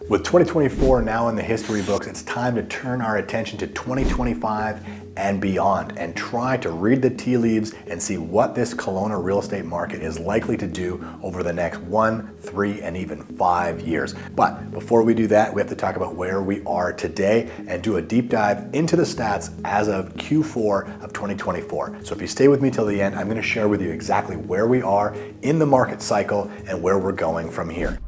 With 2024 now in the history books, it's time to turn our attention to 2025 and beyond and try to read the tea leaves and see what this Kelowna real estate market is likely to do over the next 1, 3, and even 5 years. But before we do that, we have to talk about where we are today and do a deep dive into the stats as of Q4 of 2024. So if you stay with me till the end, I'm going to share with you exactly where we are in the market cycle and where we're going from here.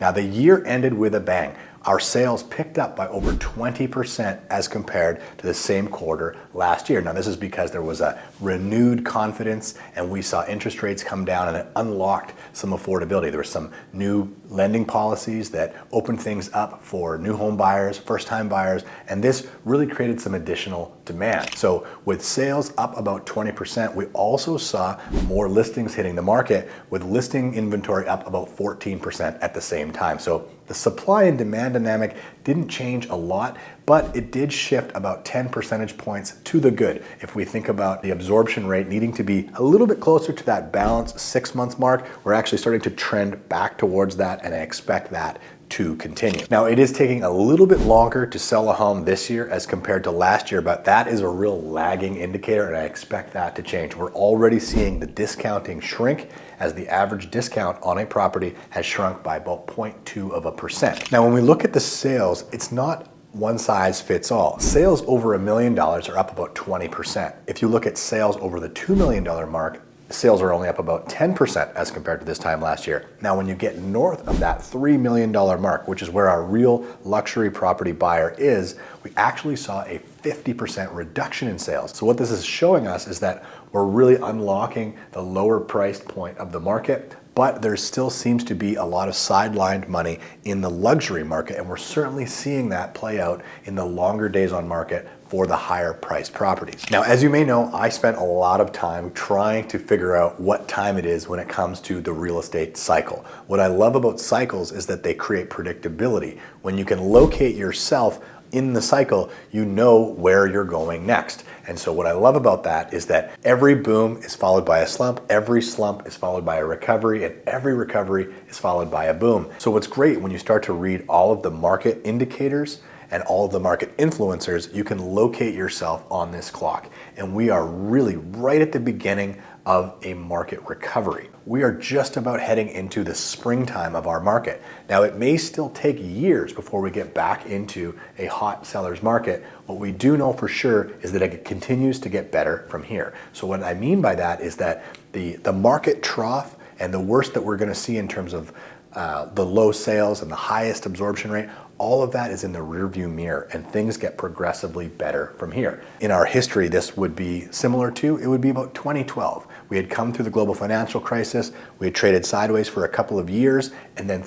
Now, the year ended with a bang. Our sales picked up by over 20% as compared to the same quarter last year. Now, this is because there was a renewed confidence and we saw interest rates come down and it unlocked some affordability. There were some new lending policies that opened things up for new home buyers, first-time buyers, and this really created some additional demand. So with sales up about 20%, we also saw more listings hitting the market, with listing inventory up about 14% at the same time. So the supply and demand dynamic didn't change a lot, but it did shift about 10 percentage points to the good. If we think about the absorption rate needing to be a little bit closer to that balanced 6 month mark, we're actually starting to trend back towards that, and I expect that to continue. Now, it is taking a little bit longer to sell a home this year as compared to last year, but that is a real lagging indicator, and I expect that to change. We're already seeing the discounting shrink as the average discount on a property has shrunk by about 0.2%. Now, when we look at the sales, it's not one size fits all. Sales over $1 million are up about 20%. If you look at sales over the $2 million mark, sales are only up about 10% as compared to this time last year. Now, when you get north of that $3 million mark, which is where our real luxury property buyer is, we actually saw a 50% reduction in sales. So what this is showing us is that we're really unlocking the lower price point of the market, but there still seems to be a lot of sidelined money in the luxury market, and we're certainly seeing that play out in the longer days on market for the higher priced properties. Now, as you may know, I spent a lot of time trying to figure out what time it is when it comes to the real estate cycle. What I love about cycles is that they create predictability. When you can locate yourself in the cycle, you know where you're going next. And so what I love about that is that every boom is followed by a slump, every slump is followed by a recovery, and every recovery is followed by a boom. So what's great when you start to read all of the market indicators and all of the market influencers, you can locate yourself on this clock. And we are really right at the beginning of a market recovery. We are just about heading into the springtime of our market. Now, it may still take years before we get back into a hot seller's market. What we do know for sure is that it continues to get better from here. So what I mean by that is that the market trough and the worst that we're gonna see in terms of the low sales and the highest absorption rate, all of that is in the rearview mirror, and things get progressively better from here. In our history, this would be similar to, it would be about 2012. We had come through the global financial crisis, we had traded sideways for a couple of years, and then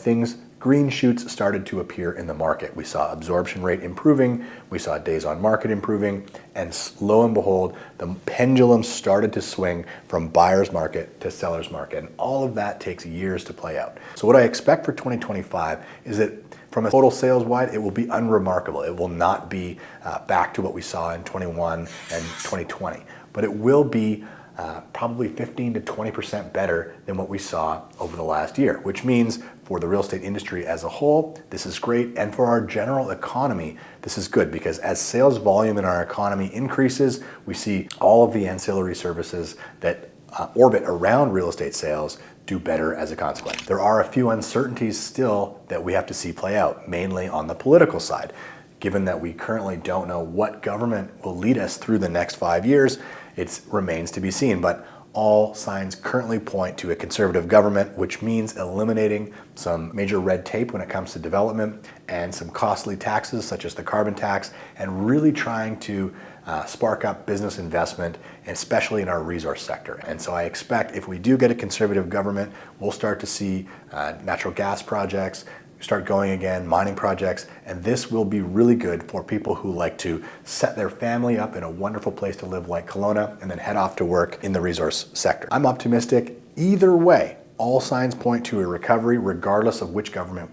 green shoots started to appear in the market. We saw absorption rate improving, we saw days on market improving, and lo and behold, the pendulum started to swing from buyer's market to seller's market, and all of that takes years to play out. So what I expect for 2025 is that from a total sales wide, it will be unremarkable. It will not be back to what we saw in 21 and 2020, but it will be probably 15 to 20% better than what we saw over the last year, which means for the real estate industry as a whole, this is great. And for our general economy, this is good, because as sales volume in our economy increases, we see all of the ancillary services that orbit around real estate sales do better as a consequence. There are a few uncertainties still that we have to see play out, mainly on the political side. Given that we currently don't know what government will lead us through the next 5 years, it remains to be seen, but all signs currently point to a conservative government, which means eliminating some major red tape when it comes to development and some costly taxes such as the carbon tax, and really trying to spark up business investment, especially in our resource sector. And so I expect if we do get a conservative government, we'll start to see natural gas projects start going again, mining projects, and this will be really good for people who like to set their family up in a wonderful place to live like Kelowna and then head off to work in the resource sector. I'm optimistic either way. All signs point to a recovery regardless of which government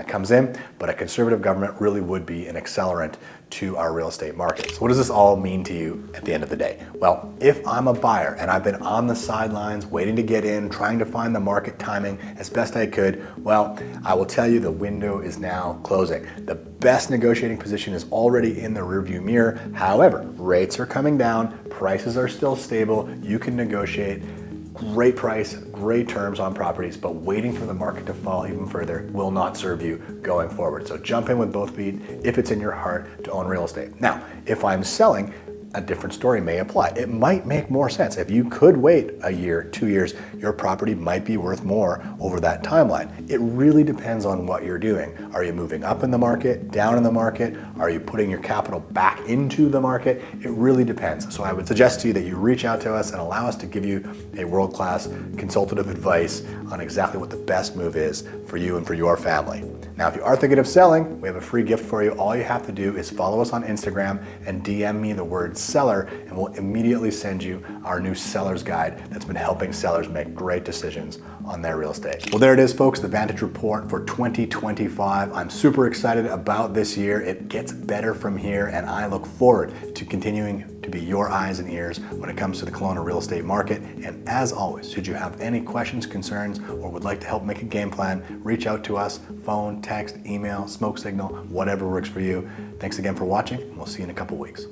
comes in, but a conservative government really would be an accelerant to our real estate market. So what does this all mean to you at the end of the day? Well, if I'm a buyer and I've been on the sidelines waiting to get in, trying to find the market timing as best I could, well, I will tell you the window is now closing. The best negotiating position is already in the rearview mirror. However, rates are coming down, prices are still stable, you can negotiate. Great price, great terms on properties, but waiting for the market to fall even further will not serve you going forward. So jump in with both feet if it's in your heart to own real estate. Now, if I'm selling, a different story may apply. It might make more sense. If you could wait a year, 2 years, your property might be worth more over that timeline. It really depends on what you're doing. Are you moving up in the market, down in the market? Are you putting your capital back into the market? It really depends. So I would suggest to you that you reach out to us and allow us to give you a world-class consultative advice on exactly what the best move is for you and for your family. Now, if you are thinking of selling, we have a free gift for you. All you have to do is follow us on Instagram and DM me the word seller, and we'll immediately send you our new seller's guide that's been helping sellers make great decisions on their real estate. Well, there it is, folks, the Vantage Report for 2025. I'm super excited about this year. It gets better from here, and I look forward to continuing to be your eyes and ears when it comes to the Kelowna real estate market. And as always, should you have any questions, concerns, or would like to help make a game plan, reach out to us, phone, text, email, smoke signal, whatever works for you. Thanks again for watching, and we'll see you in a couple weeks.